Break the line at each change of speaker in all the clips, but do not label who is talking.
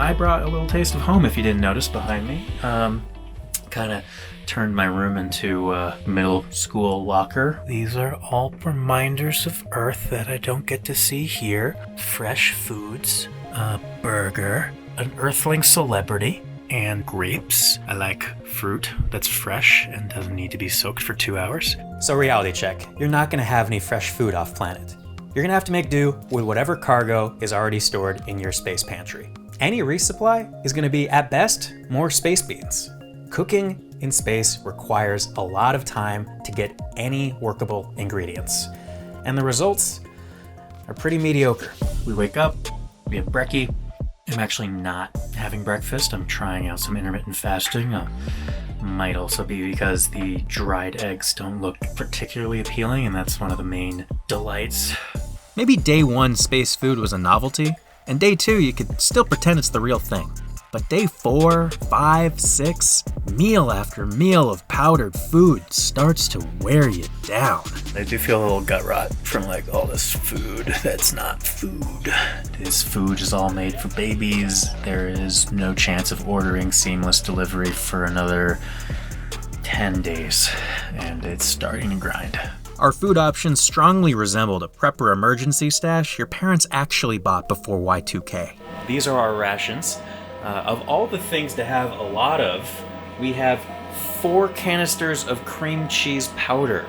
I brought a little taste of home, if you didn't notice behind me. Kind of turned my room into a middle school locker. These are all reminders of Earth that I don't get to see here. Fresh foods, a burger, an Earthling celebrity, and grapes. I like fruit that's fresh and doesn't need to be soaked for 2 hours.
So reality check, you're not gonna have any fresh food off planet. You're gonna have to make do with whatever cargo is already stored in your space pantry. Any resupply is gonna be, at best, more space beans. Cooking in space requires a lot of time to get any workable ingredients. And the results are pretty mediocre.
We wake up, we have brekkie. I'm actually not having breakfast. I'm trying out some intermittent fasting. Might also be because the dried eggs don't look particularly appealing, and that's one of the main delights.
Maybe day 1 space food was a novelty, and day 2 you could still pretend it's the real thing. But day 4, 5, 6, meal after meal of powdered food starts to wear you down.
I do feel a little gut rot from all this food that's not food. This food is all made for babies. There is no chance of ordering seamless delivery for another 10 days, and it's starting to grind.
Our food options strongly resembled a prepper emergency stash your parents actually bought before Y2K.
These are our rations. Of all the things to have a lot of, we have 4 canisters of cream cheese powder.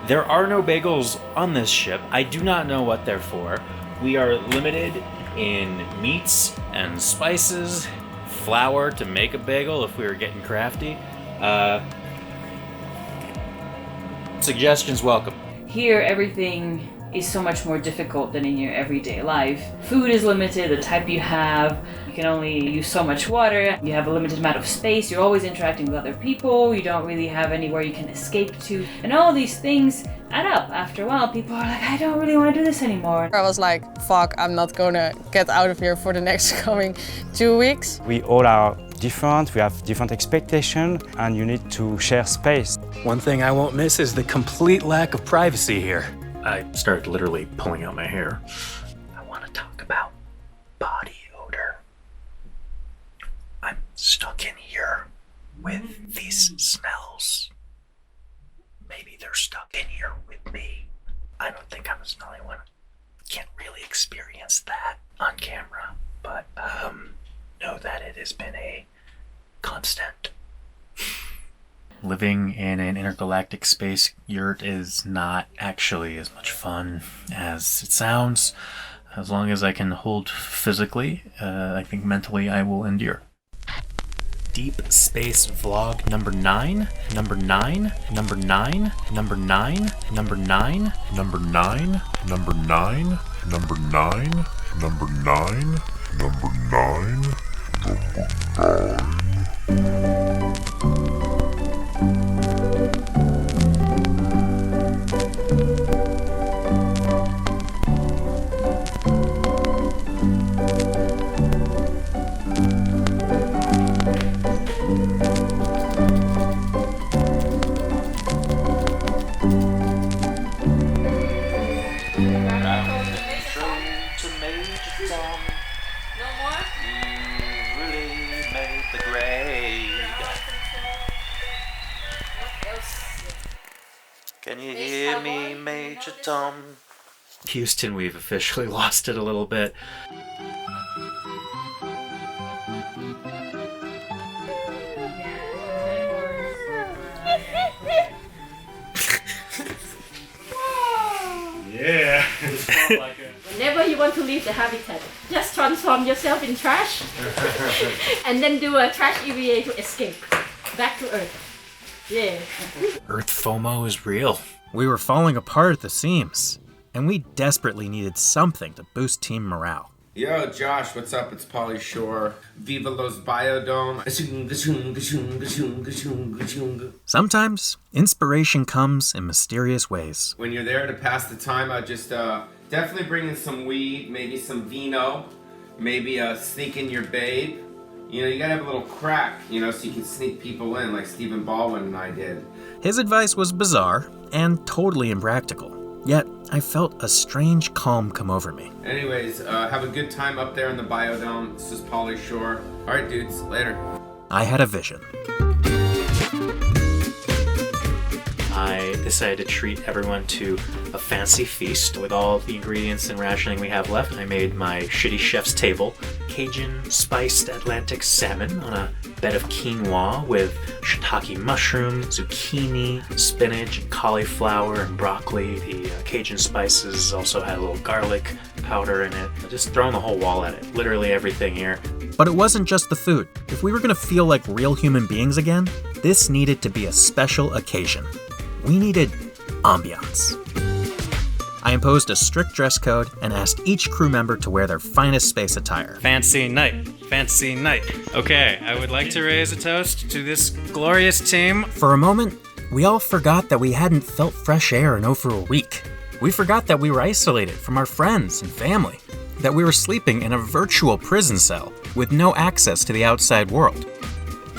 There are no bagels on this ship. I do not know what they're for. We are limited in meats and spices, flour to make a bagel if we were getting crafty. Suggestions welcome.
Here, everything is so much more difficult than in your everyday life. Food is limited, the type you have. You can only use so much water. You have a limited amount of space. You're always interacting with other people. You don't really have anywhere you can escape to. And all these things add up. After a while, people are like, I don't really want to do this anymore.
I was like, fuck, I'm not gonna get out of here for the next coming 2 weeks.
We all are different, we have different expectations, and you need to share space.
One thing I won't miss is the complete lack of privacy here. I started literally pulling out my hair. I want to talk about body odor. I'm stuck in here with these smells. Maybe they're stuck in here with me. I don't think I'm the smelly one. Can't really experience that on camera, but know that it has been a constant. Living in an intergalactic space yurt is not actually as much fun as it sounds. As long as I can hold physically, I think mentally I will endure. Deep Space Vlog number 9, number 9, number 9, number 9, number 9, number 9, number 9, number 9, number 9, number 9, number 9. Can you hear me, Major Tom? Houston, we've officially lost it a little bit. Yeah.
Whenever you want to leave the habitat, just transform yourself in trash and then do a trash EVA to escape back to Earth. Yeah.
Earth FOMO is real.
We were falling apart at the seams, and we desperately needed something to boost team morale.
Yo, Josh, what's up? It's Pauly Shore. Viva Los Biodome.
Sometimes, inspiration comes in mysterious ways.
When you're there to pass the time, I just definitely bring in some weed, maybe some vino, maybe sneak in your babe. You know, you gotta have a little crack, so you can sneak people in like Stephen Baldwin and I did.
His advice was bizarre and totally impractical. Yet, I felt a strange calm come over me.
Anyways, have a good time up there in the biodome. This is Pauly Shore. Alright dudes, later.
I had a vision.
I decided to treat everyone to a fancy feast with all the ingredients and rationing we have left. I made my shitty chef's table, Cajun spiced Atlantic salmon on a bed of quinoa with shiitake mushroom, zucchini, spinach, and cauliflower, and broccoli. The Cajun spices also had a little garlic powder in it. Just throwing the whole wall at it. Literally everything here.
But it wasn't just the food. If we were gonna feel like real human beings again, this needed to be a special occasion. We needed ambiance. I imposed a strict dress code and asked each crew member to wear their finest space attire.
Fancy night. Fancy night. Okay, I would like to raise a toast to this glorious team.
For a moment, we all forgot that we hadn't felt fresh air in over a week. We forgot that we were isolated from our friends and family, that we were sleeping in a virtual prison cell with no access to the outside world.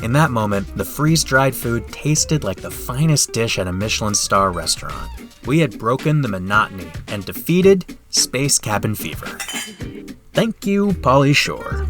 In that moment, the freeze-dried food tasted like the finest dish at a Michelin star restaurant. We had broken the monotony and defeated space cabin fever. Thank you, Pauly Shore.